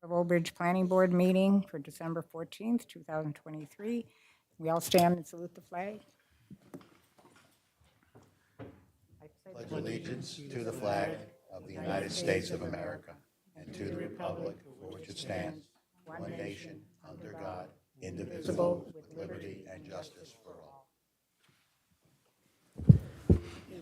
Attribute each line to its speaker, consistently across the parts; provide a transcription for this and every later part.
Speaker 1: of Old Bridge Planning Board meeting for December 14th, 2023. We all stand and salute the flag.
Speaker 2: Pledge allegiance to the flag of the United States of America and to the republic for which it stands, one nation, under God, indivisible, with liberty and justice for all.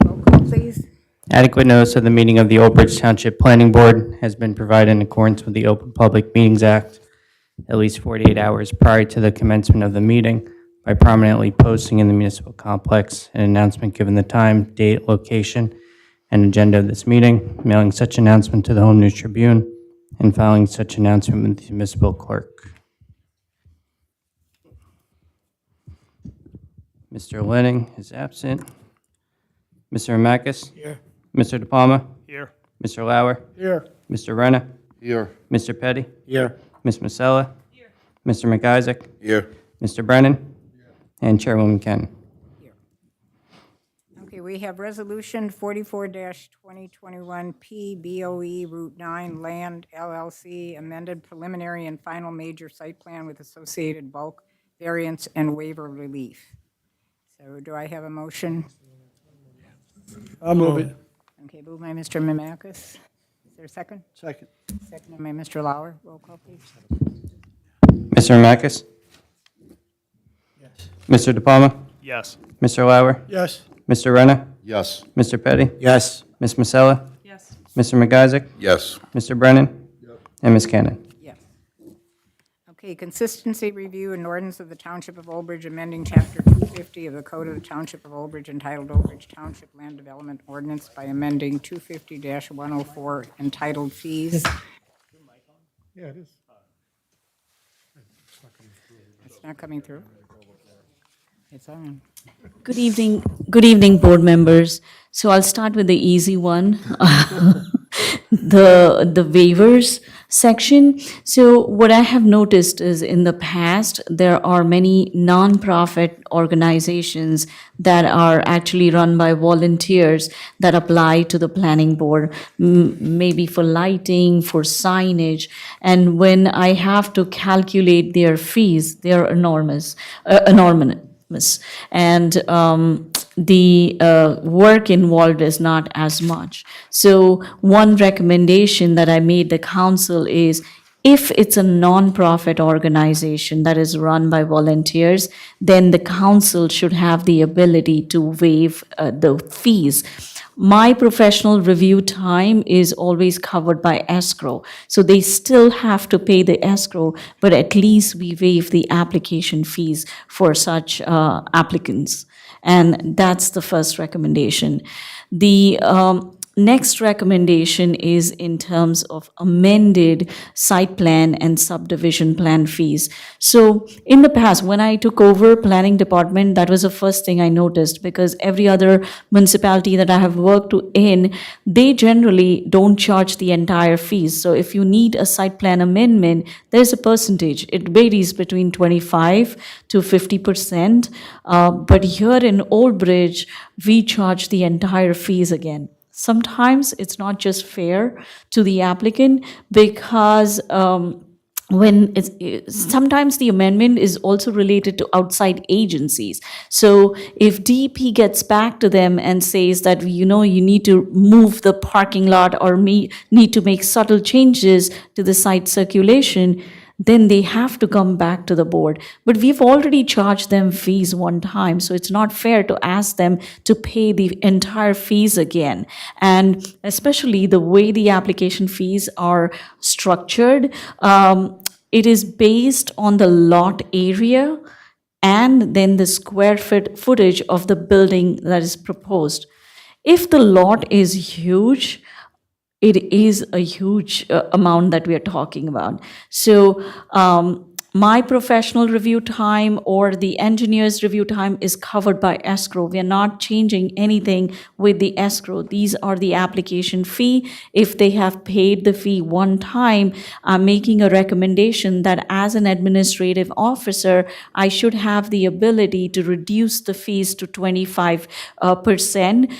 Speaker 1: Roll call, please.
Speaker 3: Adequate notice of the meeting of the Old Bridge Township Planning Board has been provided in accordance with the Open Public Meetings Act at least 48 hours prior to the commencement of the meeting by prominently posting in the municipal complex an announcement given the time, date, location, and agenda of this meeting, mailing such announcement to the Home News Tribune, and filing such announcement with the municipal clerk. Mr. Lenning is absent. Mr. Amakis?
Speaker 4: Here.
Speaker 3: Mr. De Palma?
Speaker 4: Here.
Speaker 3: Mr. Lauer?
Speaker 4: Here.
Speaker 3: Mr. Renna?
Speaker 2: Here.
Speaker 3: Mr. Petty?
Speaker 4: Here.
Speaker 3: Ms. Masella? Here. Mr. McIsaac?
Speaker 2: Here.
Speaker 3: Mr. Brennan? And Chairwoman Ken.
Speaker 1: Okay, we have Resolution 44-2021 PBOE Route 9 Land LLC amended preliminary and final major site plan with associated bulk variance and waiver relief. So do I have a motion?
Speaker 4: I'll move it.
Speaker 1: Okay, moved by Mr. Mamakis. Is there a second?
Speaker 4: Second.
Speaker 1: Seconded by Mr. Lauer. Roll call, please.
Speaker 3: Mr. Amakis?
Speaker 4: Yes.
Speaker 3: Mr. De Palma?
Speaker 4: Yes.
Speaker 3: Mr. Lauer?
Speaker 4: Yes.
Speaker 3: Mr. Renna?
Speaker 2: Yes.
Speaker 3: Mr. Petty?
Speaker 4: Yes.
Speaker 3: Ms. Masella?
Speaker 5: Yes.
Speaker 3: Mr. McIsaac?
Speaker 2: Yes.
Speaker 3: Mr. Brennan? And Ms. Cannon.
Speaker 1: Yes. Okay, consistency review and ordinance of the Township of Old Bridge amending Chapter 250 of the Code of the Township of Old Bridge entitled Old Bridge Township Land Development Ordinance by amending 250-104 entitled Fees.
Speaker 4: Yeah, it is.
Speaker 1: It's not coming through. It's on.
Speaker 5: Good evening, board members. So I'll start with the easy one, the waivers section. So what I have noticed is in the past, there are many nonprofit organizations that are actually run by volunteers that apply to the planning board, maybe for lighting, for signage. And when I have to calculate their fees, they are enormous. And the work involved is not as much. So one recommendation that I made the council is if it's a nonprofit organization that is run by volunteers, then the council should have the ability to waive the fees. My professional review time is always covered by escrow. So they still have to pay the escrow, but at least we waive the application fees for such applicants. And that's the first recommendation. The next recommendation is in terms of amended site plan and subdivision plan fees. So in the past, when I took over planning department, that was the first thing I noticed, because every other municipality that I have worked in, they generally don't charge the entire fees. So if you need a site plan amendment, there's a percentage. It varies between 25 to 50%. But here in Old Bridge, we charge the entire fees again. Sometimes it's not just fair to the applicant because sometimes the amendment is also related to outside agencies. So if DEP gets back to them and says that, you need to move the parking lot or need to make subtle changes to the site circulation, then they have to come back to the board. But we've already charged them fees one time, so it's not fair to ask them to pay the entire fees again. And especially the way the application fees are structured, it is based on the lot area and then the square footage of the building that is proposed. If the lot is huge, it is a huge amount that we are talking about. So my professional review time or the engineer's review time is covered by escrow. We are not changing anything with the escrow. These are the application fee. If they have paid the fee one time, I'm making a recommendation that as an administrative officer, I should have the ability to reduce the fees to 25%.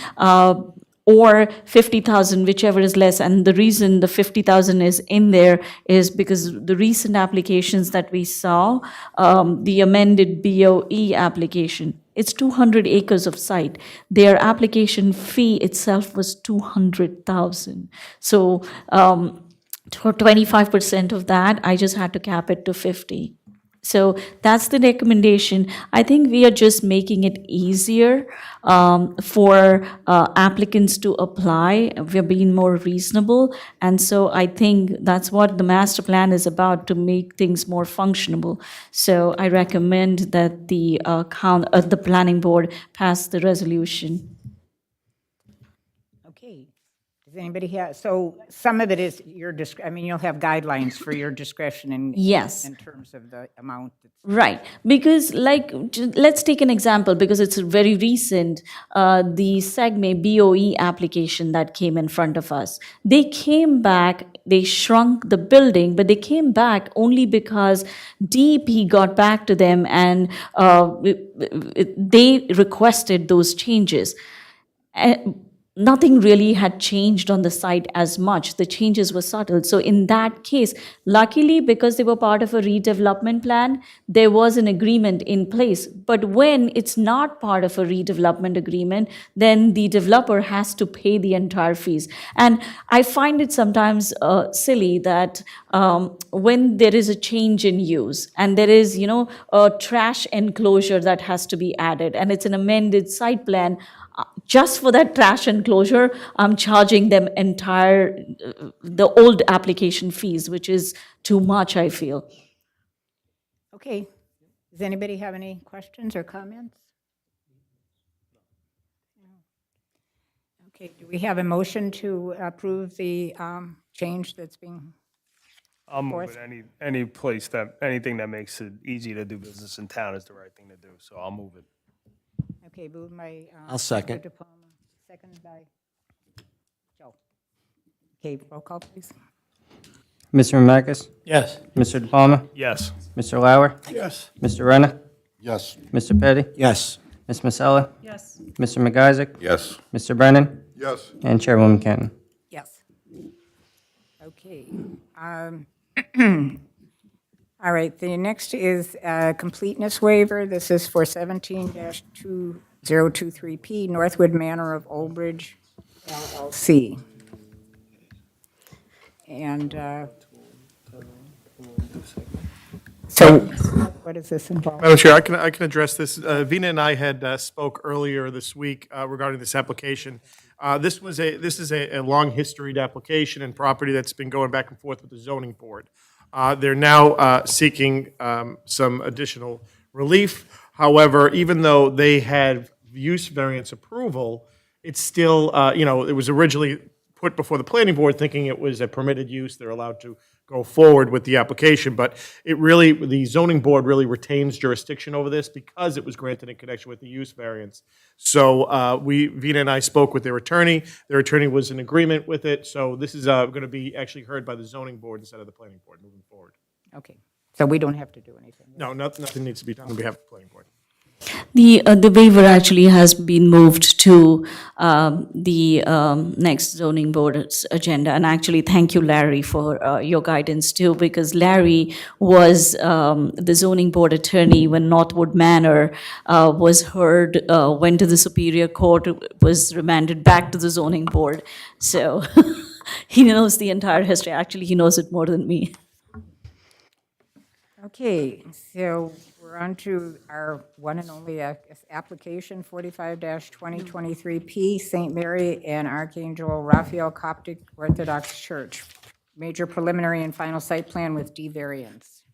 Speaker 5: or 50,000, whichever is less. And the reason the 50,000 is in there is because the recent applications that we saw, the amended BOE application, it's 200 acres of site. Their application fee itself was 200,000. So for 25% of that, I just had to cap it to 50. So that's the recommendation. I think we are just making it easier for applicants to apply. We're being more reasonable. And so I think that's what the master plan is about, to make things more functionable. So I recommend that the planning board pass the resolution.
Speaker 1: Okay. Does anybody have, so some of it is your, I mean, you'll have guidelines for your discretion
Speaker 5: Yes.
Speaker 1: in terms of the amount that's.
Speaker 5: Right, because let's take an example, because it's very recent, the SEGME BOE application that came in front of us. They came back, they shrunk the building, but they came back only because DEP got back to them and they requested those changes. Nothing really had changed on the site as much. The changes were subtle. So in that case, luckily, because they were part of a redevelopment plan, there was an agreement in place. But when it's not part of a redevelopment agreement, then the developer has to pay the entire fees. And I find it sometimes silly that when there is a change in use and there is, a trash enclosure that has to be added, and it's an amended site plan, just for that trash enclosure, I'm charging them the old application fees, which is too much, I feel.
Speaker 1: Okay. Does anybody have any questions or comments? Okay, do we have a motion to approve the change that's being,
Speaker 4: I'll move
Speaker 1: Fourth.
Speaker 4: it. Anything that makes it easy to do business in town is the right thing to do, so I'll move it.
Speaker 1: okay, moved by.
Speaker 6: I'll second.
Speaker 1: Mr. DePalma, seconded by Joe. Okay, roll call, please.
Speaker 3: Mr. Mackis?
Speaker 6: Yes.
Speaker 3: Mr. De Palma?
Speaker 4: Yes.
Speaker 3: Mr. Lauer?
Speaker 4: Yes.
Speaker 3: Mr. Renner?
Speaker 2: Yes.
Speaker 3: Mr. Petty?
Speaker 6: Yes.
Speaker 3: Ms. Masella?
Speaker 5: Yes.
Speaker 3: Mr. McIsaac?
Speaker 2: Yes.
Speaker 3: Mr. Brennan?
Speaker 2: Yes.
Speaker 3: And Chairwoman Canton.
Speaker 1: Yes. Okay. All right, the next is completeness waiver. This is for 17-2023P Northwood Manor of Old Bridge, LLC. And so what does this involve?
Speaker 7: Madam Chair, I can address this. Vina and I had spoke earlier this week regarding this application. This is a long historied application and property that's been going back and forth with the zoning board. They're now seeking some additional relief. However, even though they had use variance approval, it's still, it was originally put before the planning board thinking it was a permitted use. They're allowed to go forward with the application, but the zoning board really retains jurisdiction over this because it was granted in connection with the use variance. So Vina and I spoke with their attorney. Their attorney was in agreement with it. So this is going to be actually heard by the zoning board instead of the planning board moving forward.
Speaker 1: Okay, so we don't have to do anything.
Speaker 7: No, nothing needs to be done on behalf of the planning board.
Speaker 5: The waiver actually has been moved to the next zoning board's agenda. And actually, thank you, Larry, for your guidance too, because Larry was the zoning board attorney when Northwood Manor was heard, went to the Superior Court, was remanded back to the zoning board. So he knows the entire history. Actually, he knows it more than me.
Speaker 1: Okay, so we're on to our one and only application, 45-2023P, St. Mary and Archangel Raphael Coptic Orthodox Church. Major preliminary and final site plan with D variance.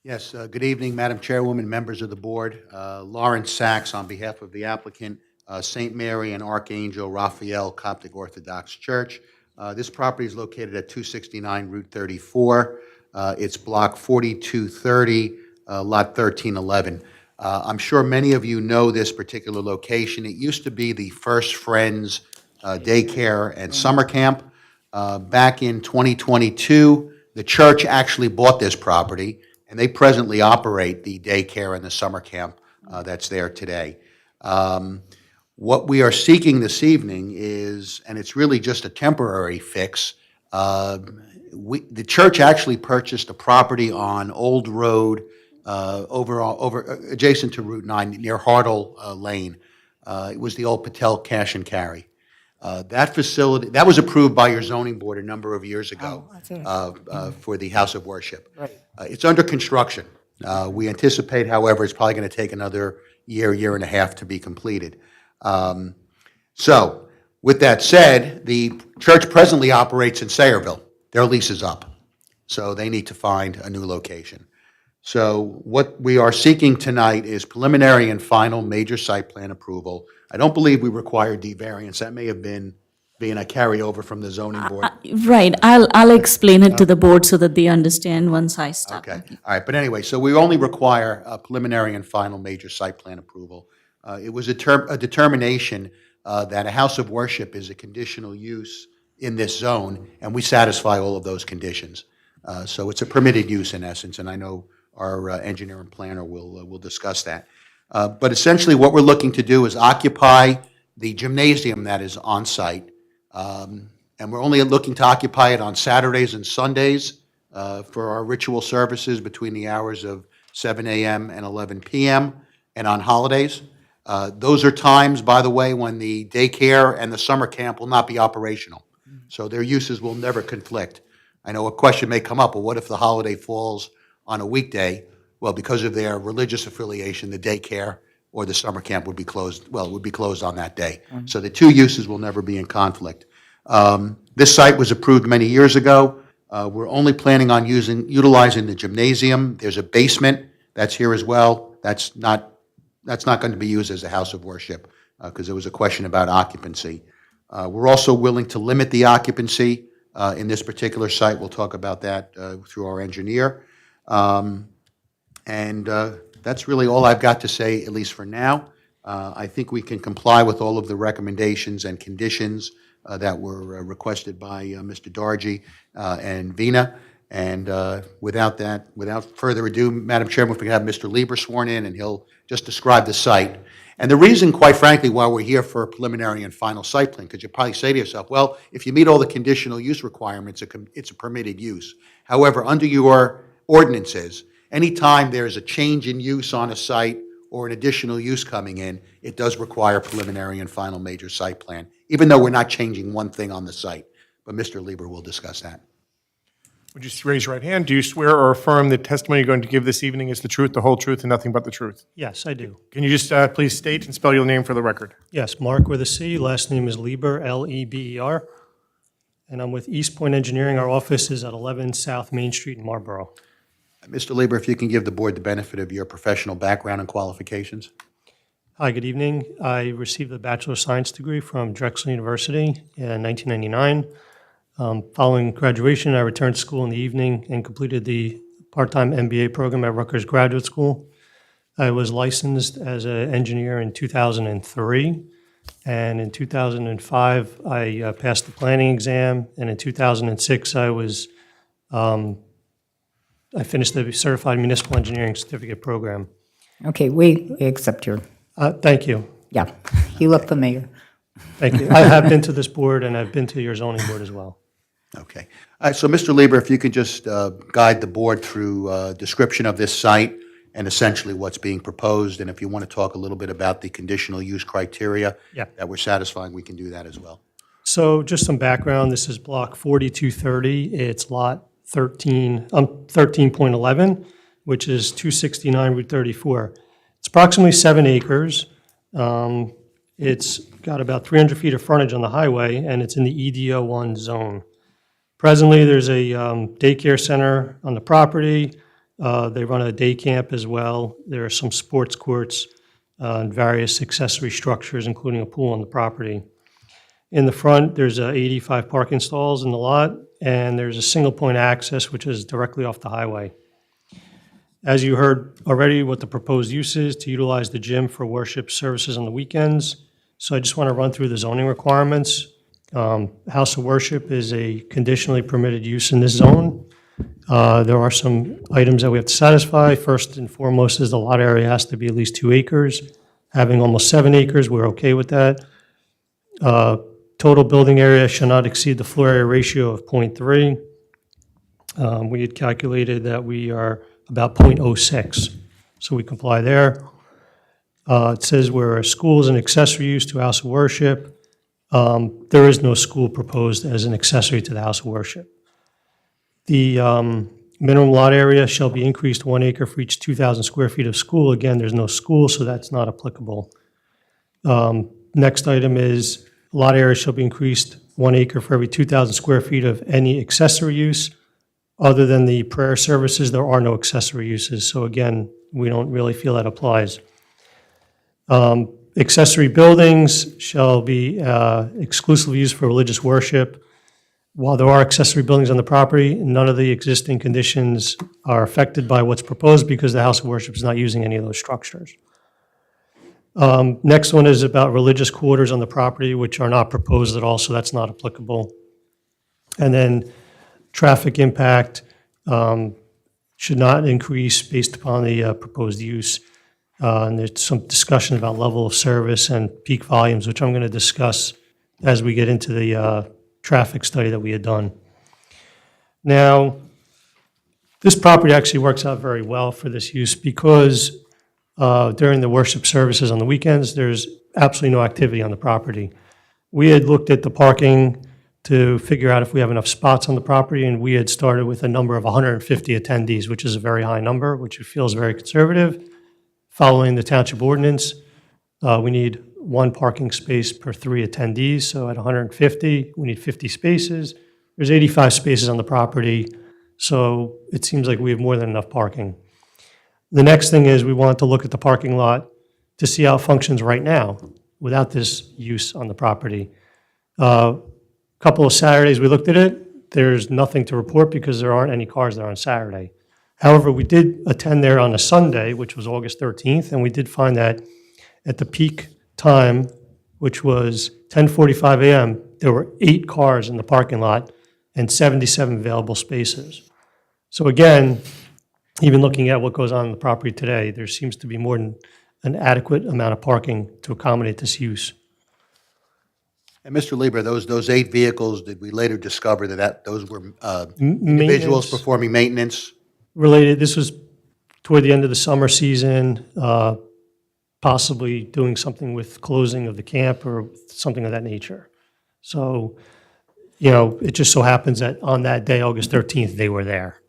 Speaker 2: Yes, good evening, Madam Chairwoman, members of the board. Lawrence Sachs on behalf of the applicant, St. Mary and Archangel Raphael Coptic Orthodox Church. This property is located at 269 Route 34. It's block 4230, lot 1311. I'm sure many of you know this particular location. It used to be the First Friends Daycare and Summer Camp. Back in 2022, the church actually bought this property, and they presently operate the daycare and the summer camp that's there today. What we are seeking this evening is, and it's really just a temporary fix, the church actually purchased a property on Old Road, adjacent to Route 9, near Hartle Lane. It was the old Patel Cash and Carry. That facility, that was approved by your zoning board a number of years ago for the House of Worship.
Speaker 1: Right.
Speaker 2: It's under construction. We anticipate, however, it's probably going to take another year and a half to be completed. So, with that said, the church presently operates in Sayreville. Their lease is up, so they need to find a new location. So what we are seeking tonight is preliminary and final major site plan approval. I don't believe we require D variance. That may have been being a carryover from the zoning board.
Speaker 5: Right, I'll explain it to the board so that they understand once I start.
Speaker 2: Okay, all right, but anyway, so we only require a preliminary and final major site plan approval. It was a determination that a house of worship is a conditional use in this zone, and we satisfy all of those conditions. So it's a permitted use in essence, and I know our engineer and planner will discuss that. But essentially, what we're looking to do is occupy the gymnasium that is on site, and we're only looking to occupy it on Saturdays and Sundays for our ritual services between the hours of 7 a.m. and 11 p.m., and on holidays. Those are times, by the way, when the daycare and the summer camp will not be operational. So their uses will never conflict. I know a question may come up, well, what if the holiday falls on a weekday? Well, because of their religious affiliation, the daycare or the summer camp would be closed, well, it would be closed on that day. So the two uses will never be in conflict. This site was approved many years ago. We're only planning on utilizing the gymnasium. There's a basement that's here as well. That's not going to be used as a house of worship because there was a question about occupancy. We're also willing to limit the occupancy in this particular site. We'll talk about that through our engineer. And that's really all I've got to say, at least for now. I think we can comply with all of the recommendations and conditions that were requested by Mr. Dargy and Vina. And without further ado, Madam Chairman, if we can have Mr. Lieber sworn in, and he'll just describe the site. And the reason, quite frankly, why we're here for a preliminary and final site plan, because you probably say to yourself, well, if you meet all the conditional use requirements, it's a permitted use. However, under your ordinances, anytime there's a change in use on a site or an additional use coming in, it does require preliminary and final major site plan, even though we're not changing one thing on the site. But Mr. Lieber will discuss that.
Speaker 7: Would you raise your right hand? Do you swear or affirm the testimony you're going to give this evening is the truth, the whole truth, and nothing but the truth?
Speaker 6: Yes, I do.
Speaker 7: Can you just please state and spell your name for the record?
Speaker 6: Yes, Mark with a C, last name is Lieber, L-E-B-E-R. And I'm with East Point Engineering. Our office is at 11 South Main Street in Marlboro.
Speaker 2: Mr. Lieber, if you can give the board the benefit of your professional background and qualifications.
Speaker 6: Hi, good evening. I received a Bachelor of Science degree from Drexel University in 1999. Following graduation, I returned to school in the evening and completed the part-time MBA program at Rutgers Graduate School. I was licensed as an engineer in 2003, and in 2005, I passed the planning exam, and in 2006, I finished the Certified Municipal Engineering Certificate program.
Speaker 1: Okay, we accept your,
Speaker 6: Thank you.
Speaker 1: yeah, you look familiar.
Speaker 6: Thank you. I have been to this board, and I've been to your zoning board as well.
Speaker 2: Okay. All right, so Mr. Lieber, if you could just guide the board through a description of this site and essentially what's being proposed, and if you want to talk a little bit about the conditional use criteria
Speaker 6: Yeah.
Speaker 2: that we're satisfying, we can do that as well.
Speaker 6: So just some background, this is block 4230. It's lot 13.11, which is 269 Route 34. It's approximately 7 acres. It's got about 300 feet of frontage on the highway, and it's in the EDO1 zone. Presently, there's a daycare center on the property. They run a day camp as well. There are some sports courts and various accessory structures, including a pool on the property. In the front, there's 85 parking stalls in the lot, and there's a single-point access, which is directly off the highway. As you heard already, what the proposed use is, to utilize the gym for worship services on the weekends. So I just want to run through the zoning requirements. House of worship is a conditionally permitted use in this zone. There are some items that we have to satisfy. First and foremost is the lot area has to be at least 2 acres, having almost 7 acres, we're okay with that. Total building area shall not exceed the floor area ratio of 0.3. We had calculated that we are about 0.06, so we comply there. It says where a school is an accessory use to a house of worship. There is no school proposed as an accessory to the house of worship. The minimum lot area shall be increased 1 acre for each 2,000 square feet of school. Again, there's no school, so that's not applicable. Next item is lot area shall be increased 1 acre for every 2,000 square feet of any accessory use. Other than the prayer services, there are no accessory uses. So again, we don't really feel that applies. Accessory buildings shall be exclusively used for religious worship. While there are accessory buildings on the property, none of the existing conditions are affected by what's proposed because the house of worship is not using any of those structures. Next one is about religious quarters on the property, which are not proposed at all, so that's not applicable. And then traffic impact should not increase based upon the proposed use. And there's some discussion about level of service and peak volumes, which I'm going to discuss as we get into the traffic study that we had done. Now, this property actually works out very well for this use because during the worship services on the weekends, there's absolutely no activity on the property. We had looked at the parking to figure out if we have enough spots on the property, and we had started with a number of 150 attendees, which is a very high number, which we feel is very conservative. Following the township ordinance, we need 1 parking space per 3 attendees, so at 150, we need 50 spaces. There's 85 spaces on the property, so it seems like we have more than enough parking. The next thing is we want to look at the parking lot to see how it functions right now without this use on the property. Couple of Saturdays we looked at it, there's nothing to report because there aren't any cars there on Saturday. However, we did attend there on a Sunday, which was August 13th, and we did find that at the peak time, which was 10:45 a.m., there were 8 cars in the parking lot and 77 available spaces. So again, even looking at what goes on in the property today, there seems to be more than an adequate amount of parking to accommodate this use.
Speaker 2: And Mr. Lieber, those 8 vehicles, did we later discover that those were individuals
Speaker 6: Maintenance
Speaker 2: performing maintenance?
Speaker 6: related, this was toward the end of the summer season, possibly doing something with closing of the camp or something of that nature. So, it just so happens that on that day, August 13th, they were there.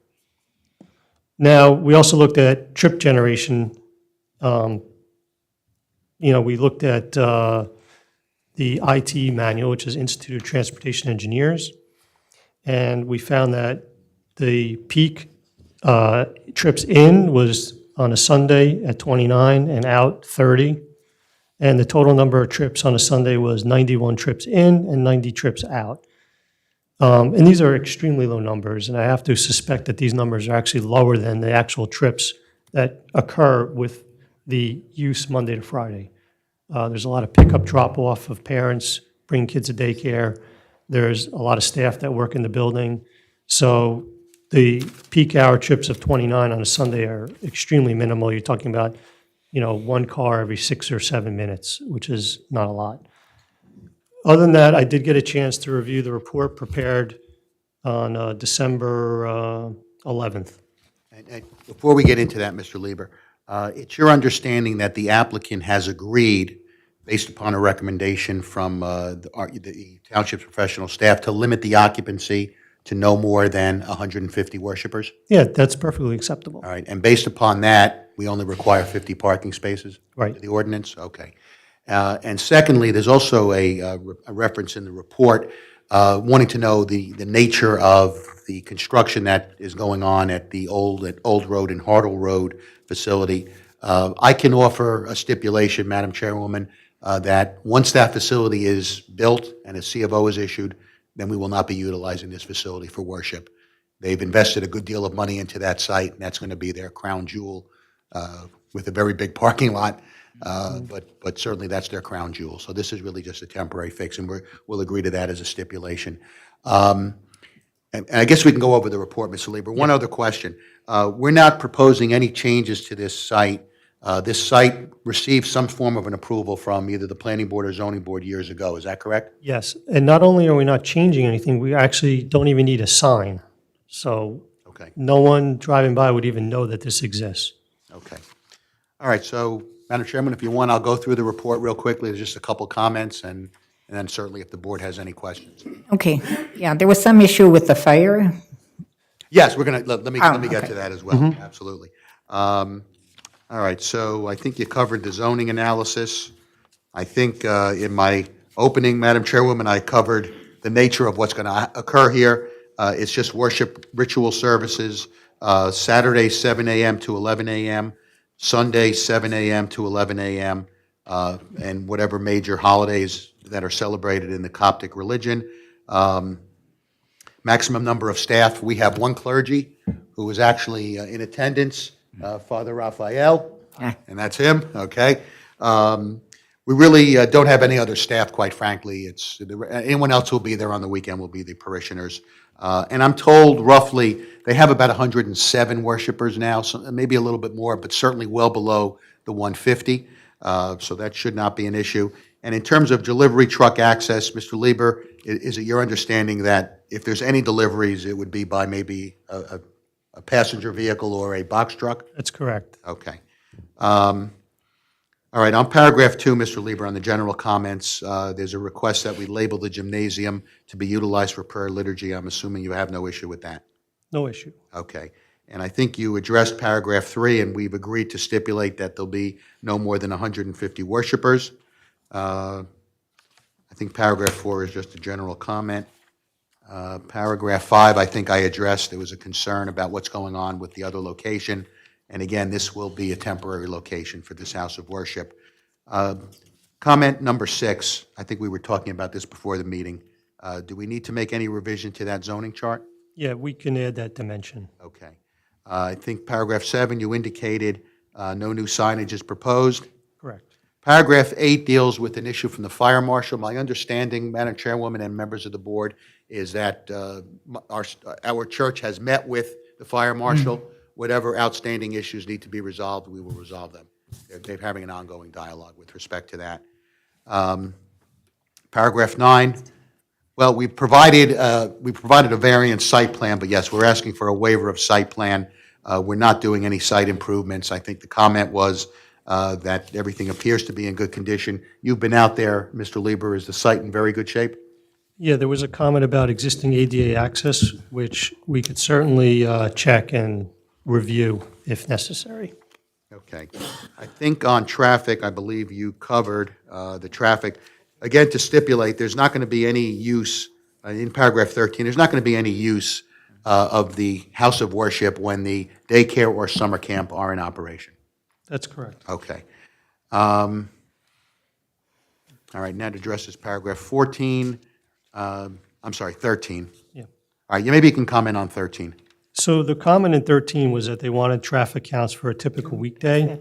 Speaker 6: Now, we also looked at trip generation. We looked at the IT manual, which is Institute of Transportation Engineers, and we found that the peak trips in was on a Sunday at 29 and out 30, and the total number of trips on a Sunday was 91 trips in and 90 trips out. And these are extremely low numbers, and I have to suspect that these numbers are actually lower than the actual trips that occur with the use Monday to Friday. There's a lot of pickup drop-off of parents bringing kids to daycare. There's a lot of staff that work in the building. So the peak hour trips of 29 on a Sunday are extremely minimal. You're talking about, 1 car every 6 or 7 minutes, which is not a lot. Other than that, I did get a chance to review the report prepared on December 11th.
Speaker 2: And before we get into that, Mr. Lieber, it's your understanding that the applicant has agreed, based upon a recommendation from the township's professional staff, to limit the occupancy to no more than 150 worshipers?
Speaker 6: Yeah, that's perfectly acceptable.
Speaker 2: All right, and based upon that, we only require 50 parking spaces?
Speaker 6: Right.
Speaker 2: To the ordinance? Okay. And secondly, there's also a reference in the report wanting to know the nature of the construction that is going on at the Old Road and Hartle Road facility. I can offer a stipulation, Madam Chairwoman, that once that facility is built and a C of O is issued, then we will not be utilizing this facility for worship. They've invested a good deal of money into that site, and that's going to be their crown jewel with a very big parking lot. But certainly that's their crown jewel. So this is really just a temporary fix, and we'll agree to that as a stipulation. And I guess we can go over the report, Mr. Lieber. One other question. We're not proposing any changes to this site This site received some form of an approval from either the planning board or zoning board years ago. Is that correct?
Speaker 6: Yes, and not only are we not changing anything, we actually don't even need a sign. So
Speaker 2: Okay,
Speaker 6: no one driving by would even know that this exists.
Speaker 2: okay. All right, so, Madam Chairman, if you want, I'll go through the report real quickly. There's just a couple comments, and then certainly if the board has any questions.
Speaker 1: Okay, yeah, there was some issue with the fire.
Speaker 2: Yes, we're going to, let me get
Speaker 1: okay.
Speaker 2: to that as well, absolutely. All right, so I think you covered the zoning analysis. I think in my opening, Madam Chairwoman, I covered the nature of what's going to occur here. It's just worship ritual services, Saturday, 7 a.m. to 11 a.m., Sunday, 7 a.m. to 11 a.m., and whatever major holidays that are celebrated in the Coptic religion. Maximum number of staff, we have one clergy who is actually in attendance, Father Raphael, and that's him, okay? We really don't have any other staff, quite frankly. It's anyone else who will be there on the weekend will be the parishioners. And I'm told roughly they have about 107 worshipers now, so maybe a little bit more, but certainly well below the 150. So that should not be an issue. And in terms of delivery truck access, Mr. Lieber, is it your understanding that if there's any deliveries, it would be by maybe a passenger vehicle or a box truck?
Speaker 6: That's correct.
Speaker 2: Okay. All right, on paragraph 2, Mr. Lieber, on the general comments, there's a request that we label the gymnasium to be utilized for prayer liturgy. I'm assuming you have no issue with that.
Speaker 6: No issue.
Speaker 2: Okay. And I think you addressed paragraph 3, and we've agreed to stipulate that there'll be no more than 150 worshipers. I think paragraph 4 is just a general comment. Paragraph 5, I think I addressed. There was a concern about what's going on with the other location. And again, this will be a temporary location for this house of worship. Comment number 6, I think we were talking about this before the meeting. Do we need to make any revision to that zoning chart?
Speaker 6: Yeah, we can add that dimension.
Speaker 2: Okay. I think paragraph 7, you indicated no new signage is proposed.
Speaker 6: Correct.
Speaker 2: Paragraph 8 deals with an issue from the fire marshal. My understanding, Madam Chairwoman and members of the board, is that our church has met with the fire marshal. Whatever outstanding issues need to be resolved, we will resolve them. They're having an ongoing dialogue with respect to that. Paragraph 9, well, we provided a variance site plan, but yes, we're asking for a waiver of site plan. We're not doing any site improvements. I think the comment was that everything appears to be in good condition. You've been out there, Mr. Lieber. Is the site in very good shape?
Speaker 6: Yeah, there was a comment about existing ADA access, which we could certainly check and review if necessary.
Speaker 2: Okay. I think on traffic, I believe you covered the traffic. Again, to stipulate, there's not going to be any use, in paragraph 13, there's not going to be any use of the house of worship when the daycare or summer camp are in operation.
Speaker 6: That's correct.
Speaker 2: Okay. All right, now it addresses paragraph 14. I'm sorry, 13.
Speaker 6: Yeah.
Speaker 2: All right, maybe you can comment on 13.
Speaker 6: So the comment in 13 was that they wanted traffic counts for a typical weekday.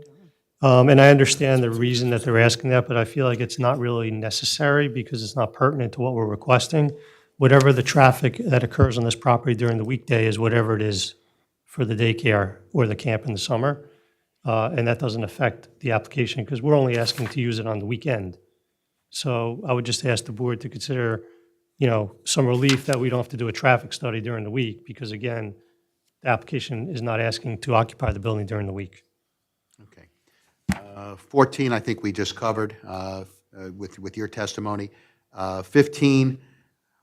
Speaker 6: And I understand the reason that they're asking that, but I feel like it's not really necessary because it's not pertinent to what we're requesting. Whatever the traffic that occurs on this property during the weekday is whatever it is for the daycare or the camp in the summer. And that doesn't affect the application because we're only asking to use it on the weekend. So I would just ask the board to consider, some relief that we don't have to do a traffic study during the week because, again, the application is not asking to occupy the building during the week.
Speaker 2: Okay. 14, I think we just covered with your testimony. 15,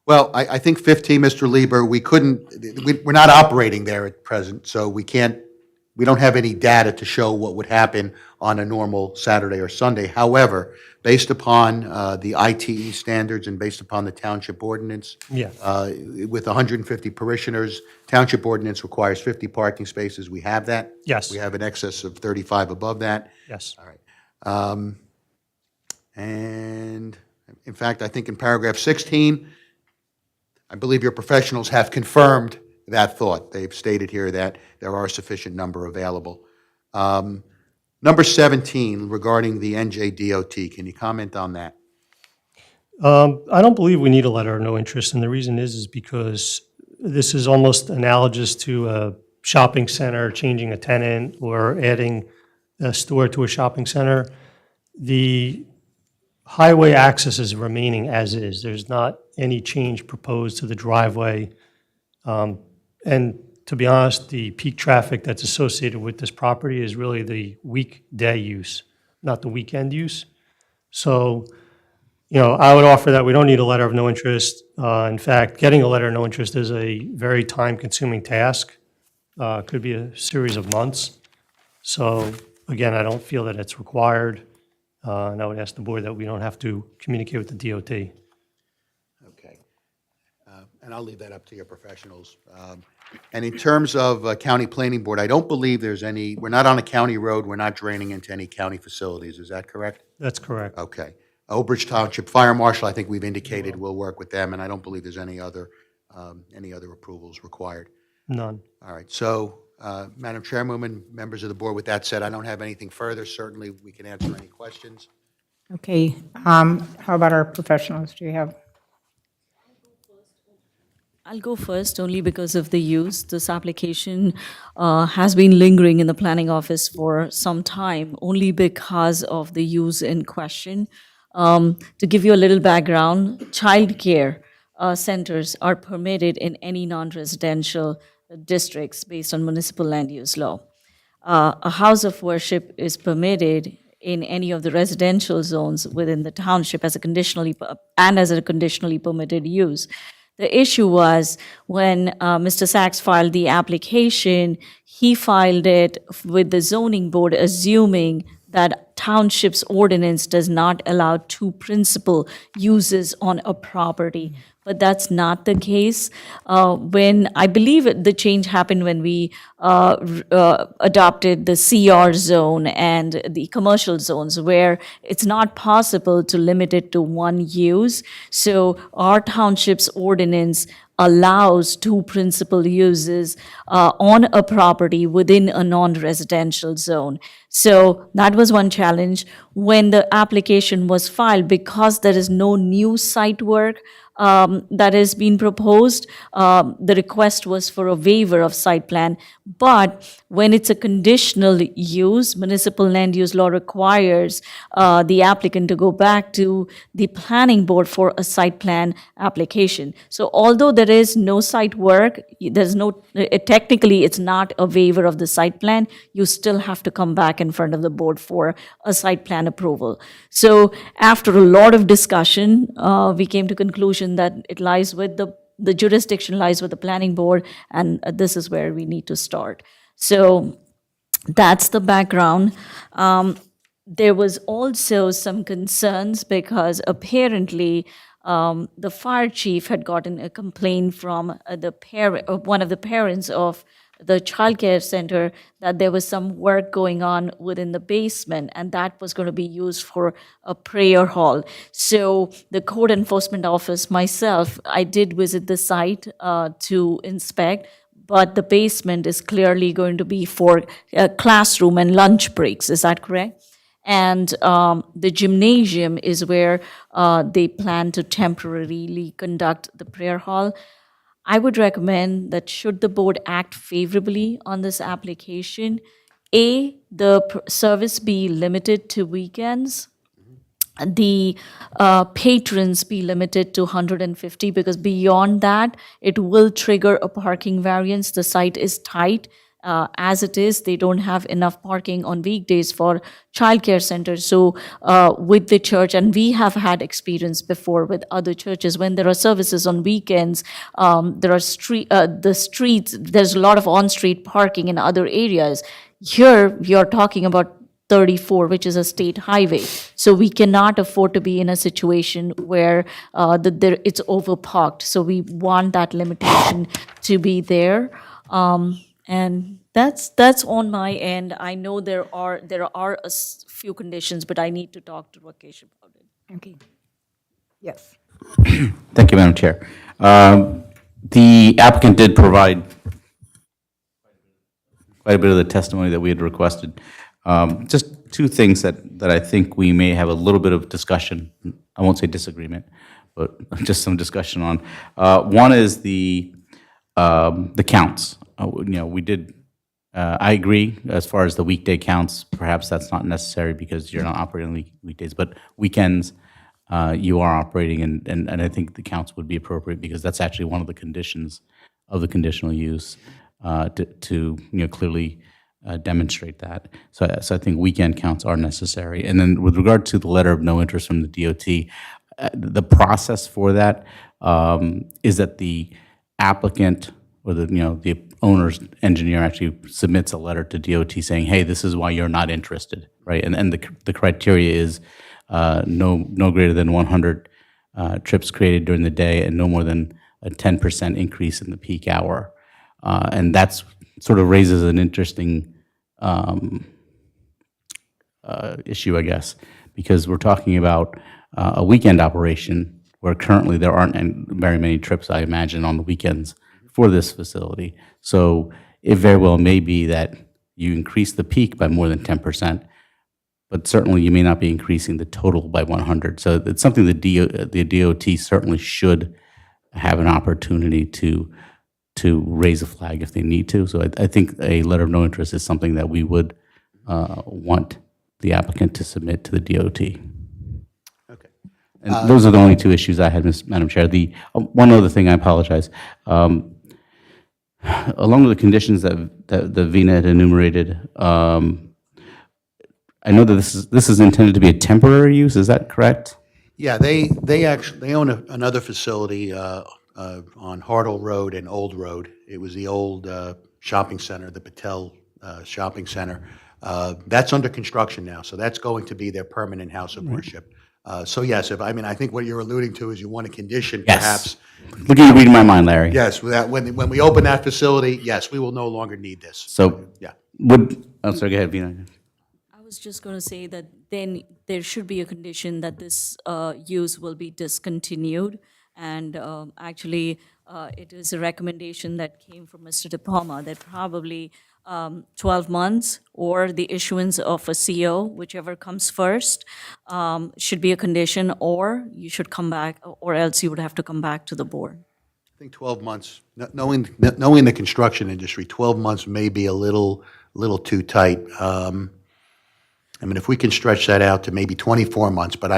Speaker 2: well, I think 15, Mr. Lieber, we're not operating there at present, so we don't have any data to show what would happen on a normal Saturday or Sunday. However, based upon the ITE standards and based upon the township ordinance,
Speaker 6: Yeah.
Speaker 2: with 150 parishioners, township ordinance requires 50 parking spaces. We have that.
Speaker 6: Yes.
Speaker 2: We have an excess of 35 above that.
Speaker 6: Yes.
Speaker 2: All right. And in fact, I think in paragraph 16, I believe your professionals have confirmed that thought. They've stated here that there are a sufficient number available. Number 17, regarding the NJDOT, can you comment on that?
Speaker 6: I don't believe we need a letter of no interest, and the reason is because this is almost analogous to a shopping center changing a tenant or adding a store to a shopping center. The highway access is remaining as is. There's not any change proposed to the driveway. And to be honest, the peak traffic that's associated with this property is really the weekday use, not the weekend use. So, I would offer that we don't need a letter of no interest. In fact, getting a letter of no interest is a very time-consuming task. Could be a series of months. So, again, I don't feel that it's required. And I would ask the board that we don't have to communicate with the DOT.
Speaker 2: Okay. And I'll leave that up to your professionals. And in terms of county planning board, I don't believe there's any, we're not on a county road, we're not draining into any county facilities, is that correct?
Speaker 6: That's correct.
Speaker 2: Okay. Old Bridge Township Fire Marshal, I think we've indicated we'll work with them, and I don't believe there's any other approvals required.
Speaker 6: None.
Speaker 2: All right, so, Madam Chairwoman, members of the board, with that said, I don't have anything further. Certainly, we can answer any questions.
Speaker 1: Okay, how about our professionals? Do you have?
Speaker 5: I'll go first only because of the use. This application has been lingering in the planning office for some time, only because of the use in question. To give you a little background, childcare centers are permitted in any non-residential districts based on municipal land use law. A house of worship is permitted in any of the residential zones within the township as a conditionally permitted use. The issue was when Mr. Sachs filed the application, he filed it with the zoning board assuming that township's ordinance does not allow two principal uses on a property. But that's not the case. When I believe the change happened when we adopted the CR zone and the commercial zones, where it's not possible to limit it to one use. So our township's ordinance allows two principal uses on a property within a non-residential zone. So that was one challenge. When the application was filed, because there is no new site work that is being proposed, the request was for a waiver of site plan. But when it's a conditional use, municipal land use law requires the applicant to go back to the planning board for a site plan application. So although there is no site work, there's no, technically it's not a waiver of the site plan, you still have to come back in front of the board for a site plan approval. So after a lot of discussion, we came to conclusion that it lies with the jurisdiction lies with the planning board, and this is where we need to start. So that's the background. There was also some concerns because apparently the fire chief had gotten a complaint from one of the parents of the childcare center that there was some work going on within the basement, and that was going to be used for a prayer hall. So the code enforcement office, myself, I did visit the site to inspect, but the basement is clearly going to be for classroom and lunch breaks. Is that correct? And the gymnasium is where they plan to temporarily conduct the prayer hall. I would recommend that should the board act favorably on this application, A, the service be limited to weekends, the patrons be limited to 150, because beyond that, it will trigger a parking variance. The site is tight. As it is, they don't have enough parking on weekdays for childcare centers. So with the church, and we have had experience before with other churches, when there are services on weekends, there are the streets, there's a lot of on-street parking in other areas. Here, you're talking about 34, which is a state highway. So we cannot afford to be in a situation where it's overparked. So we want that limitation to be there. And that's on my end. I know there are a few conditions, but I need to talk to Rakesh about it.
Speaker 1: Okay. Yes.
Speaker 8: Thank you, Madam Chair. The applicant did provide quite a bit of the testimony that we had requested. Just two things that I think we may have a little bit of discussion, I won't say disagreement, but just some discussion on. One is the counts. We did I agree, as far as the weekday counts, perhaps that's not necessary because you're not operating on weekdays, but weekends, you are operating, and I think the counts would be appropriate because that's actually one of the conditions of the conditional use, to clearly demonstrate that. So I think weekend counts are necessary. And then with regard to the letter of no interest from the DOT, the process for that is that the applicant or the owner's engineer actually submits a letter to DOT saying, hey, this is why you're not interested, right? And the criteria is no greater than 100 trips created during the day and no more than a 10% increase in the peak hour. And that's sort of raises an interesting issue, I guess, because we're talking about a weekend operation where currently there aren't very many trips, I imagine, on the weekends for this facility. So it very well may be that you increase the peak by more than 10%, but certainly you may not be increasing the total by 100. So it's something the DOT certainly should have an opportunity to raise a flag if they need to. So I think a letter of no interest is something that we would want the applicant to submit to the DOT.
Speaker 2: Okay.
Speaker 8: And those are the only two issues I had, Madam Chair. The one other thing, I apologize. Along with the conditions that Vina had enumerated, I know that this is intended to be a temporary use. Is that correct?
Speaker 2: Yeah, they actually own another facility on Hartle Road and Old Road. It was the old shopping center, the Patel Shopping Center. That's under construction now, so that's going to be their permanent house of worship. So yes, I think what you're alluding to is you want a condition, perhaps.
Speaker 8: Look at you reading my mind, Larry.
Speaker 2: Yes, when we open that facility, yes, we will no longer need this.
Speaker 8: So
Speaker 2: Yeah.
Speaker 8: I'm sorry, go ahead, Vina.
Speaker 5: I was just going to say that then there should be a condition that this use will be discontinued. And actually, it is a recommendation that came from Mr. De Palma that probably 12 months or the issuance of a CO, whichever comes first, should be a condition, or you should come back, or else you would have to come back to the board.
Speaker 2: I think 12 months, knowing the construction industry, 12 months may be a little too tight. If we can stretch that out to maybe 24 months, but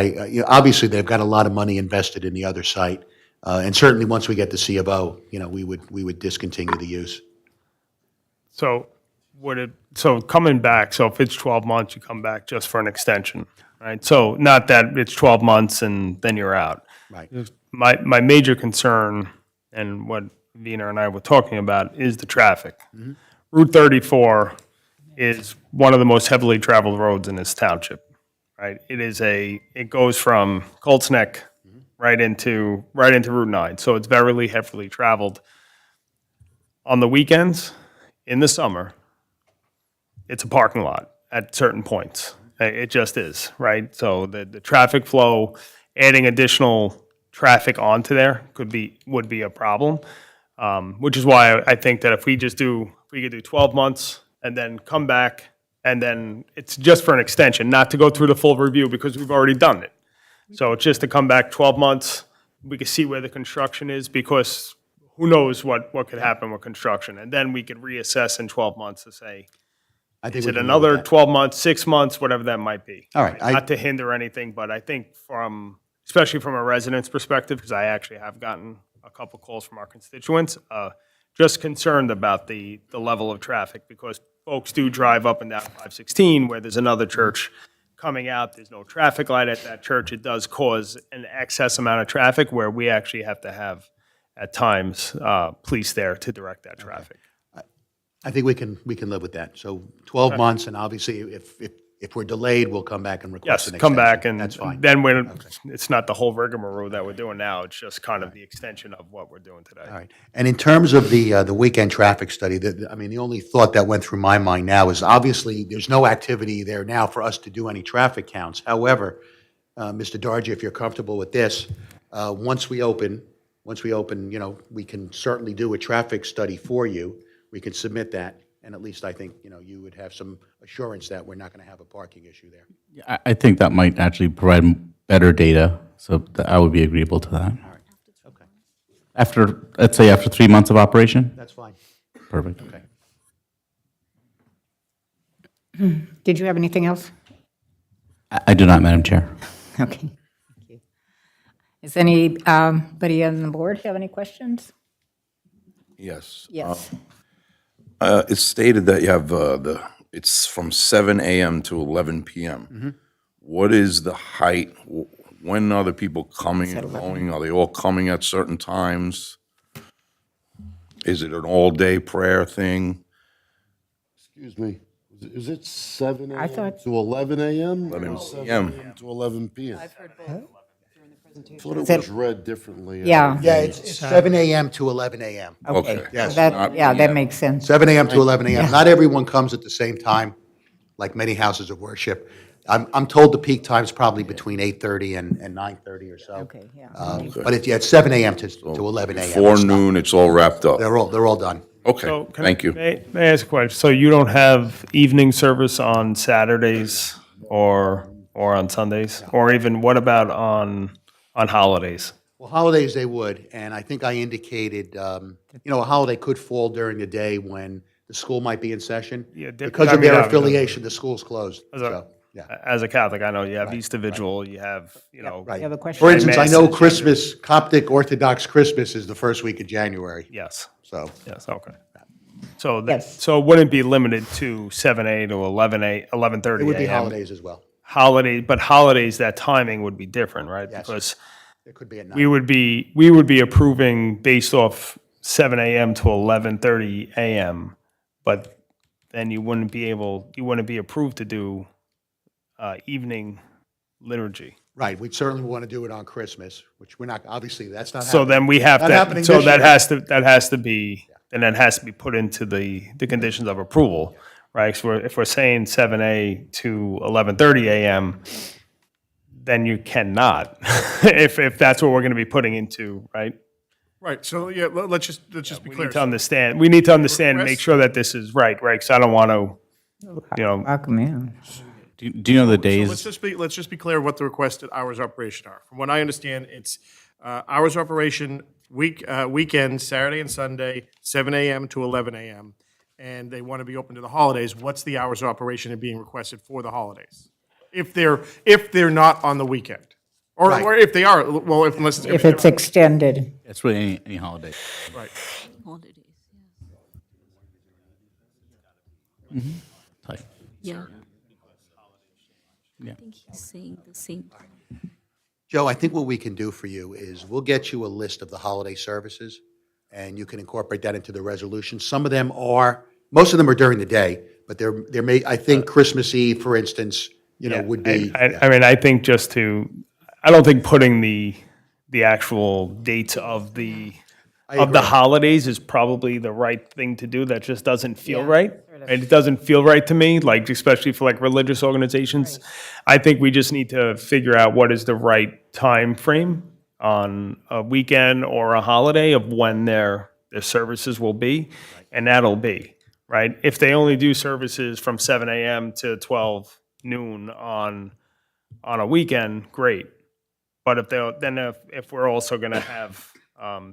Speaker 2: obviously they've got a lot of money invested in the other site. And certainly once we get the C of O, we would discontinue the use.
Speaker 4: So coming back, so if it's 12 months, you come back just for an extension, right? So not that it's 12 months and then you're out.
Speaker 2: Right.
Speaker 4: My major concern, and what Vina and I were talking about, is the traffic. Route 34 is one of the most heavily traveled roads in this township, right? It goes from Colts Neck right into Route 9, so it's very heavily traveled. On the weekends, in the summer, it's a parking lot at certain points. It just is, right? So the traffic flow, adding additional traffic onto there would be a problem, which is why I think that if we could do 12 months and then come back, and then it's just for an extension, not to go through the full review because we've already done it. So it's just to come back 12 months, we can see where the construction is, because who knows what could happen with construction. And then we could reassess in 12 months to say,
Speaker 2: I think
Speaker 4: is
Speaker 2: we
Speaker 4: it
Speaker 2: can live with
Speaker 4: another
Speaker 2: that.
Speaker 4: 12 months, 6 months, whatever that might be.
Speaker 2: All right,
Speaker 4: Not to hinder anything, but I think especially from a resident's perspective, because I actually have gotten a couple calls from our constituents, just concerned about the level of traffic, because folks do drive up and down 516 where there's another church coming out. There's no traffic light at that church. It does cause an excess amount of traffic where we actually have to have, at times, police there to direct that traffic.
Speaker 2: I think we can live with that. So 12 months, and obviously if we're delayed, we'll come back and request
Speaker 4: Yes,
Speaker 2: an extension.
Speaker 4: come back, and
Speaker 2: That's fine.
Speaker 4: then it's not the whole rigmarole that we're doing now. It's just kind of the extension of what we're doing today.
Speaker 2: All right. And in terms of the weekend traffic study, the only thought that went through my mind now is obviously there's no activity there now for us to do any traffic counts. However, Mr. Dargy, if you're comfortable with this, once we open, we can certainly do a traffic study for you. We can submit that, and at least I think, you would have some assurance that we're not going to have a parking issue there.
Speaker 8: I think that might actually provide better data, so I would be agreeable to that.
Speaker 2: Okay.
Speaker 8: Let's say after 3 months of operation?
Speaker 2: That's fine.
Speaker 8: Perfect.
Speaker 2: Okay.
Speaker 1: Did you have anything else?
Speaker 8: I do not, Madam Chair.
Speaker 1: Okay. Thank you. Does anybody on the board have any questions?
Speaker 9: Yes.
Speaker 1: Yes.
Speaker 9: It's stated that you have it's from 7 a.m. to 11 p.m. What is the height? When are the people coming and going? Are they all coming at certain times? Is it an all-day prayer thing?
Speaker 10: Excuse me, is it 7
Speaker 1: I
Speaker 10: a.m.
Speaker 1: thought-
Speaker 10: to 11 a.m.?
Speaker 9: 11
Speaker 10: or 7
Speaker 9: p.m.
Speaker 10: a.m. to 11 p.m.? I thought
Speaker 1: Is
Speaker 10: it
Speaker 1: it-
Speaker 10: was read differently.
Speaker 1: Yeah.
Speaker 2: Yeah, it's 7 a.m. to 11 a.m.
Speaker 9: Okay.
Speaker 2: Yes.
Speaker 1: That makes sense.
Speaker 2: 7 a.m. to 11 a.m. Not everyone comes at the same time, like many houses of worship. I'm told the peak time's probably between 8:30 and 9:30 or so.
Speaker 1: Okay, yeah.
Speaker 2: But it's 7 a.m. to 11 a.m.
Speaker 9: Before
Speaker 2: It's not-
Speaker 9: noon, it's all wrapped up.
Speaker 2: They're all done.
Speaker 9: Okay,
Speaker 4: So can I-
Speaker 9: thank you.
Speaker 4: May I ask a question? So you don't have evening service on Saturdays or on Sundays? Or even, what about on holidays?
Speaker 2: Well, holidays they would, and I think I indicated, a holiday could fall during the day when the school might be in session.
Speaker 4: Yeah,
Speaker 2: Because
Speaker 4: I
Speaker 2: of
Speaker 4: mean,
Speaker 2: their
Speaker 4: I would-
Speaker 2: affiliation, the school's closed, so, yeah.
Speaker 4: As a Catholic, I know you have Easter Vigil, you have,
Speaker 2: Right.
Speaker 1: You have a question?
Speaker 2: For instance, I know
Speaker 4: Mass.
Speaker 2: Christmas, Coptic Orthodox Christmas is the first week of January,
Speaker 4: Yes,
Speaker 2: so.
Speaker 4: yes, okay. So,
Speaker 1: Yes.
Speaker 4: so it wouldn't be limited to 7 to 11:30
Speaker 2: It would be
Speaker 4: a.m.?
Speaker 2: holidays as well.
Speaker 4: But holidays, that timing would be different, right?
Speaker 2: Yes.
Speaker 4: Because
Speaker 2: It could be at night.
Speaker 4: we would be approving based off 7 a.m. to 11:30 a.m., but then you wouldn't be approved to do evening liturgy.
Speaker 2: Right, we certainly want to do it on Christmas, which we're not, obviously, that's not
Speaker 4: So
Speaker 2: happening.
Speaker 4: then we have
Speaker 2: Not
Speaker 4: to,
Speaker 2: happening
Speaker 4: so
Speaker 2: this
Speaker 4: that
Speaker 2: year.
Speaker 4: has to be, then that has to be put into the conditions of approval, right? So if we're saying 7 to 11:30 a.m., then you cannot, if that's what we're going to be putting into, right?
Speaker 7: Right, so, yeah, let's just be
Speaker 4: We
Speaker 7: clear.
Speaker 4: need to understand, we need to understand and make
Speaker 7: Request-
Speaker 4: sure that this is right, because I don't want to,
Speaker 1: Welcome in.
Speaker 8: Do you know the
Speaker 7: So
Speaker 8: days?
Speaker 7: let's just be clear what the requested hours of operation are. From what I understand, it's hours of operation, weekends, Saturday and Sunday, 7 a.m. to 11 a.m. And they want to be open to the holidays. What's the hours of operation that are being requested for the holidays? If they're not on the weekend? Or if they are, well, unless it's.
Speaker 1: If it's extended.
Speaker 8: It's really any holiday.
Speaker 7: Right.
Speaker 5: Holidays,
Speaker 8: Like,
Speaker 5: yeah.
Speaker 8: Yeah.
Speaker 5: I think he's saying the same thing.
Speaker 2: Joe, I think what we can do for you is we'll get you a list of the holiday services, and you can incorporate that into the resolution. Some of them are, most of them are during the day, but there may, I think Christmas Eve, for instance, would be.
Speaker 4: I mean, I think I don't think putting the actual dates of the holidays is probably the right thing to do. That just doesn't feel right. And it doesn't feel right to me, like, especially for like religious organizations. I think we just need to figure out what is the right time frame on a weekend or a holiday of when their services will be, and that'll be, right? If they only do services from 7 a.m. to 12 noon on a weekend, great. But if we're also going to have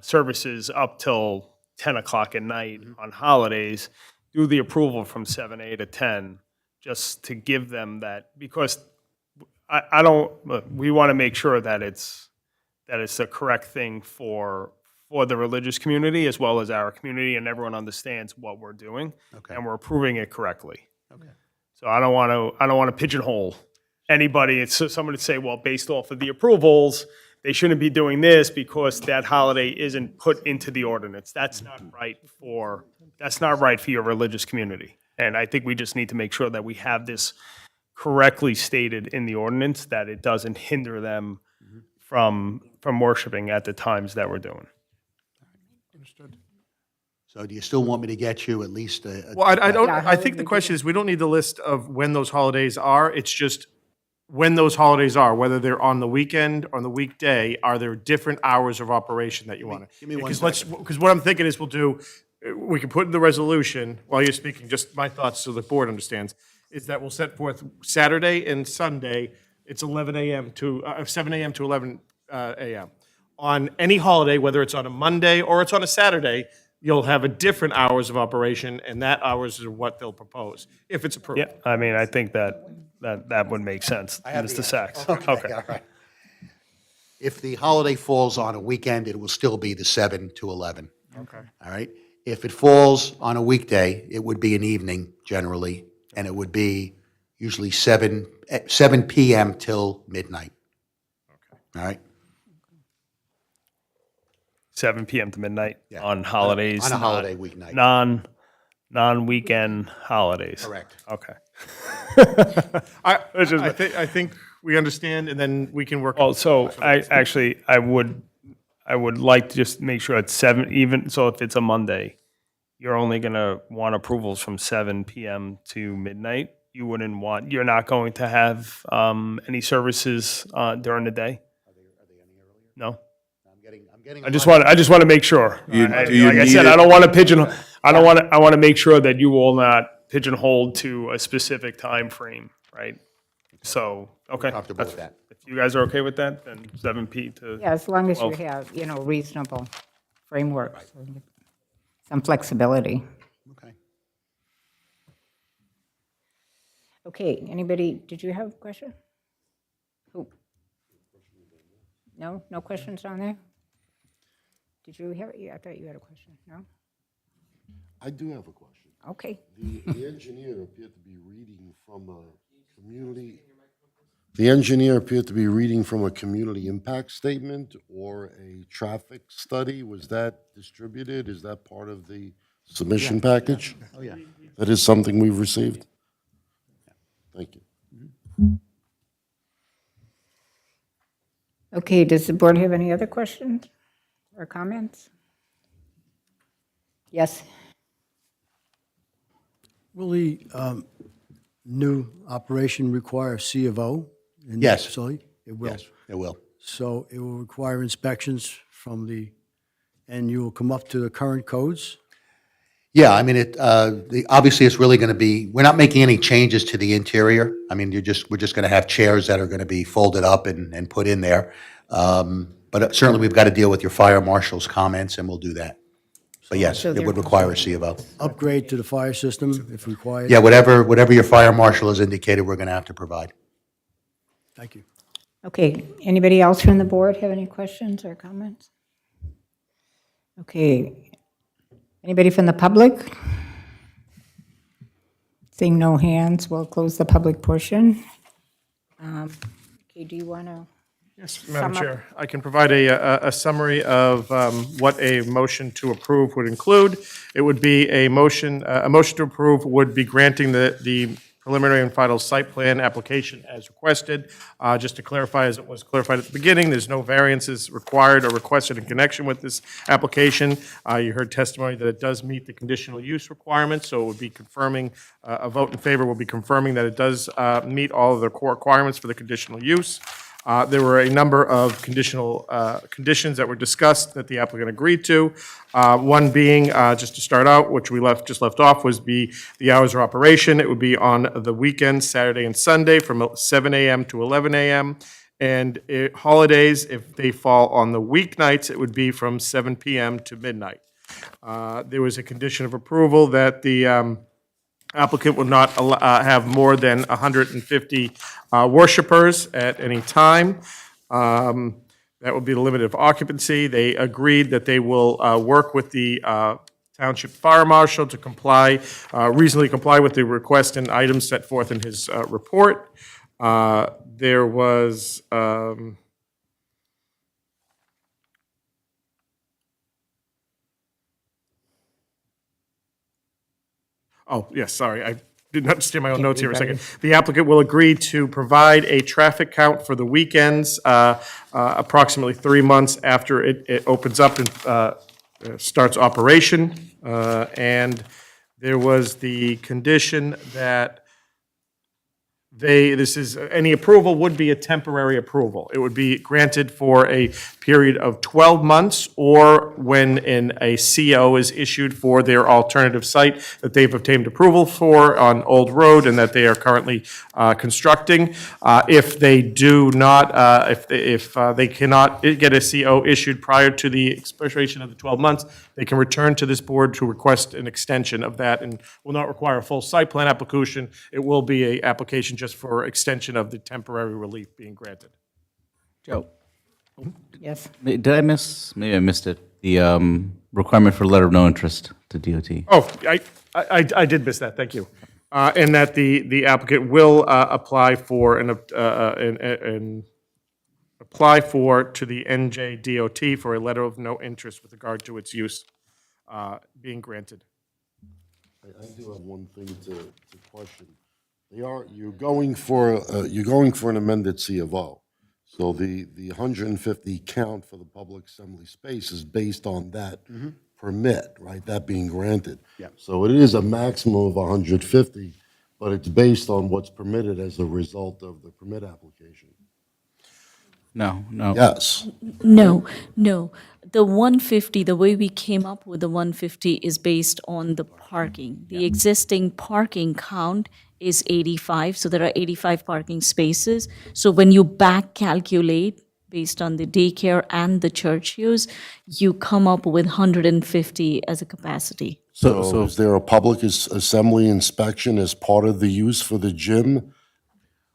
Speaker 4: services up till 10 o'clock at night on holidays, do the approval from 7 to 10, just to give them that, because we want to make sure that it's the correct thing for the religious community as well as our community, and everyone understands what we're doing, and we're approving it correctly. Okay. So I don't want to pigeonhole anybody. It's somebody to say, well, based off of the approvals, they shouldn't be doing this because that holiday isn't put into the ordinance. That's not right for your religious community. And I think we just need to make sure that we have this correctly stated in the ordinance, that it doesn't hinder them from worshiping at the times that we're doing.
Speaker 2: So do you still want me to get you at least a?
Speaker 7: Well, I don't,
Speaker 1: Yeah, how
Speaker 7: I
Speaker 1: would
Speaker 7: think the
Speaker 1: we do
Speaker 7: question is, we don't need the list of when those holidays are. It's just when those holidays are, whether they're on the weekend or on the weekday, are there different hours of operation that you want to?
Speaker 2: give me one
Speaker 7: Because what I'm thinking is we can put in the resolution, while you're speaking, just my thoughts so the board understands, is that we'll set forth Saturday and Sunday, it's 11 a.m. to, 7 a.m. to 11 a.m. On any holiday, whether it's on a Monday or it's on a Saturday, you'll have a different hours of operation, and that hours is what they'll propose, if it's approved.
Speaker 4: Yeah, I mean, I think that would make sense, Mr. Sachs. Okay.
Speaker 2: All right. If the holiday falls on a weekend, it will still be the 7 to 11.
Speaker 7: Okay.
Speaker 2: All right? If it falls on a weekday, it would be an evening generally, and it would be usually 7 PM till midnight. All right?
Speaker 4: 7 PM to midnight
Speaker 2: Yeah.
Speaker 4: on holidays.
Speaker 2: On a
Speaker 4: not-
Speaker 2: holiday weeknight.
Speaker 4: Non-weekend holidays.
Speaker 2: Correct.
Speaker 4: Okay.
Speaker 7: I think we understand, and then we can work.
Speaker 4: Well, so I would like to just make sure it's 7, even, so if it's a Monday, you're only gonna want approvals from 7 PM to midnight? You're not going to have any services during the day? No?
Speaker 2: I'm getting.
Speaker 4: I just want to make sure.
Speaker 9: Do you
Speaker 4: Like I
Speaker 9: need
Speaker 4: said, I
Speaker 9: it-
Speaker 4: don't want to pigeonhole, I want to make sure that you will not pigeonhole to a specific time frame, right? So, okay.
Speaker 2: Comfortable with that.
Speaker 4: If you guys are okay with that, then 7 to.
Speaker 1: Yeah, as long as you
Speaker 4: Well-
Speaker 1: have, reasonable framework, some flexibility.
Speaker 2: Okay.
Speaker 1: Okay, anybody, did you have a question? Who? No, no questions on there? Did you have, I thought you had a question, no?
Speaker 10: I do have a question.
Speaker 1: Okay.
Speaker 10: The engineer appeared to be reading from a community. The engineer appeared to be reading from a community impact statement or a traffic study. Was that distributed? Is that part of the submission package?
Speaker 2: Oh, yeah.
Speaker 10: That is something we've received? Thank you.
Speaker 1: Okay, does the board have any other questions or comments? Yes?
Speaker 11: Will the new operation require C of O in the
Speaker 2: Yes.
Speaker 11: facility? It will.
Speaker 2: Yes, it will.
Speaker 11: So it will require inspections and you will come up to the current codes?
Speaker 2: Yeah, I mean, obviously, it's really going to be, we're not making any changes to the interior. I mean, we're just going to have chairs that are going to be folded up and put in there. But certainly, we've got to deal with your fire marshal's comments, and we'll do that. But yes, it would require a C of O.
Speaker 11: Upgrade to the fire system if required?
Speaker 2: Yeah, whatever your fire marshal has indicated, we're going to have to provide.
Speaker 11: Thank you.
Speaker 1: Okay, anybody else from the board have any questions or comments? Okay, anybody from the public? Seeing no hands, we'll close the public portion. Okay, do you want to?
Speaker 7: Yes, Madam
Speaker 1: Sum up.
Speaker 7: Chair, I can provide a summary of what a motion to approve would include. It would be a motion to approve would be granting the preliminary and final site plan application as requested. Just to clarify, as it was clarified at the beginning, there's no variances required or requested in connection with this application. You heard testimony that it does meet the conditional use requirements, so it would be confirming, a vote in favor will be confirming that it does meet all of the core requirements for the conditional use. There were a number of conditional conditions that were discussed that the applicant agreed to. One being, just to start out, which we just left off, was the hours of operation. It would be on the weekends, Saturday and Sunday, from 7 a.m. to 11 a.m. And holidays, if they fall on the weeknights, it would be from 7 p.m. to midnight. There was a condition of approval that the applicant would not have more than 150 worshipers at any time. That would be the limit of occupancy. They agreed that they will work with the Township Fire Marshal to reasonably comply with the request and items set forth in his report. There was, oh, yes, sorry, I didn't understand my own notes here a second. The applicant will agree to provide a traffic count for the weekends approximately 3 months after it opens up and starts operation. And there was the condition that any approval would be a temporary approval. It would be granted for a period of 12 months, or when a CO is issued for their alternative site that they've obtained approval for on Old Road and that they are currently constructing. If they do not, if they cannot get a CO issued prior to the expiration of the 12 months, they can return to this board to request an extension of that, and will not require a full site plan application. It will be a application just for extension of the temporary relief being granted.
Speaker 8: Joe,
Speaker 1: Yes.
Speaker 8: did I miss, maybe I missed it, the requirement for letter of no interest to DOT?
Speaker 7: Oh, I did miss that, thank you. And that the applicant will apply for to the NJDOT for a letter of no interest with regard to its use being granted.
Speaker 10: I do have one thing to question. You're going for an amended C of O. So the 150 count for the public assembly space is based on that permit, right? That being granted.
Speaker 2: Yeah.
Speaker 10: So it is a maximum of 150, but it's based on what's permitted as a result of the permit application.
Speaker 8: No, no.
Speaker 10: Yes.
Speaker 5: No, no. The 150, the way we came up with the 150 is based on the parking. The existing parking count is 85, so there are 85 parking spaces. So when you back calculate based on the daycare and the church use, you come up with 150 as a capacity.
Speaker 10: So is there a public assembly inspection as part of the use for the gym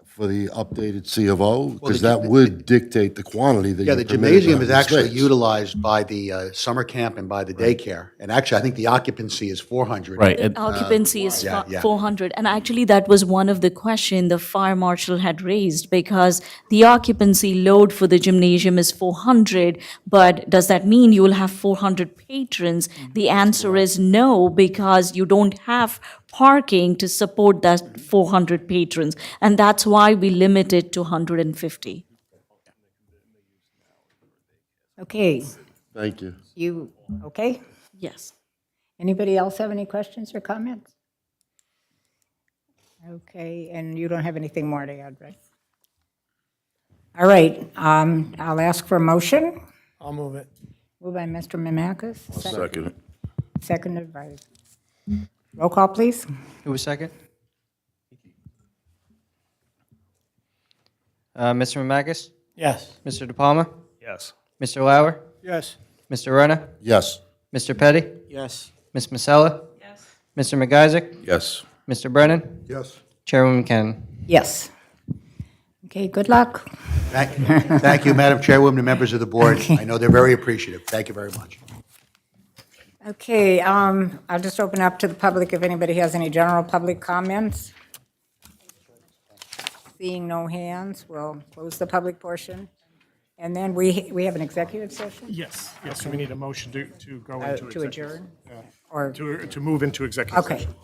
Speaker 10: for the updated C of O? Because that would dictate the quantity that
Speaker 2: Yeah,
Speaker 10: you're
Speaker 2: the
Speaker 10: permitted to
Speaker 2: gymnasium
Speaker 10: have
Speaker 2: is
Speaker 10: in
Speaker 2: actually
Speaker 10: space.
Speaker 2: utilized by the summer camp and by the daycare. And actually, I think the occupancy is 400.
Speaker 8: Right,
Speaker 5: The occupancy is
Speaker 2: yeah, yeah.
Speaker 5: 400, and actually that was one of the question the fire marshal had raised, because the occupancy load for the gymnasium is 400, but does that mean you will have 400 patrons? The answer is no, because you don't have parking to support that 400 patrons, and that's why we limit it to 150.
Speaker 1: Okay,
Speaker 10: Thank you.
Speaker 1: you, okay?
Speaker 5: Yes.
Speaker 1: Anybody else have any questions or comments? Okay, and you don't have anything more to add, right? All right, I'll ask for a motion.
Speaker 7: I'll move it.
Speaker 1: Moved by Mr. Mamakis,
Speaker 9: Second.
Speaker 1: seconded by, roll call, please.
Speaker 3: Who was second? Mr. Mamakis?
Speaker 11: Yes.
Speaker 3: Mr. De Palma?
Speaker 4: Yes.
Speaker 3: Mr. Lauer?
Speaker 11: Yes.
Speaker 3: Mr. Rena?
Speaker 10: Yes.
Speaker 3: Mr. Petty?
Speaker 11: Yes.
Speaker 3: Ms. Masella? Yes. Mr. McIsaac?
Speaker 9: Yes.
Speaker 3: Mr. Brennan?
Speaker 10: Yes.
Speaker 3: Chairwoman Cannon?
Speaker 1: Yes. Okay, good luck.
Speaker 2: Thank you, Madam Chairwoman, and members of the board. I know they're very appreciative. Thank you very much.
Speaker 1: Okay, I'll just open up to the public if anybody has any general public comments. Seeing no hands, we'll close the public portion. And then we have an executive session
Speaker 7: Yes, yes, so we need a motion to go into
Speaker 1: to
Speaker 7: executive.
Speaker 1: adjourn? Or,
Speaker 7: To move into executive
Speaker 1: okay.
Speaker 7: session.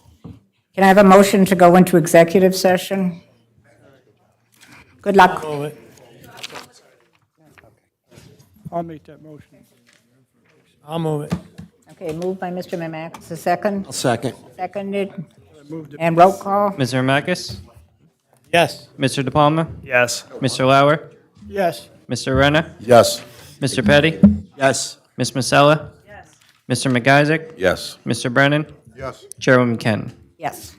Speaker 1: Can I have a motion to go into executive session? Good luck.
Speaker 11: I'll make that motion. I'll move it.
Speaker 1: Okay, moved by Mr. Mamakis, a second,
Speaker 11: I'll second.
Speaker 1: seconded, and roll call.
Speaker 3: Mr. Mamakis?
Speaker 11: Yes.
Speaker 3: Mr. De Palma?
Speaker 4: Yes.
Speaker 3: Mr. Lauer?
Speaker 11: Yes.
Speaker 3: Mr. Rena?
Speaker 10: Yes.
Speaker 3: Mr. Petty?
Speaker 11: Yes.
Speaker 3: Ms. Masella? Yes. Mr. McIsaac?
Speaker 9: Yes.
Speaker 3: Mr. Brennan?
Speaker 10: Yes.
Speaker 3: Chairwoman Cannon?
Speaker 1: Yes.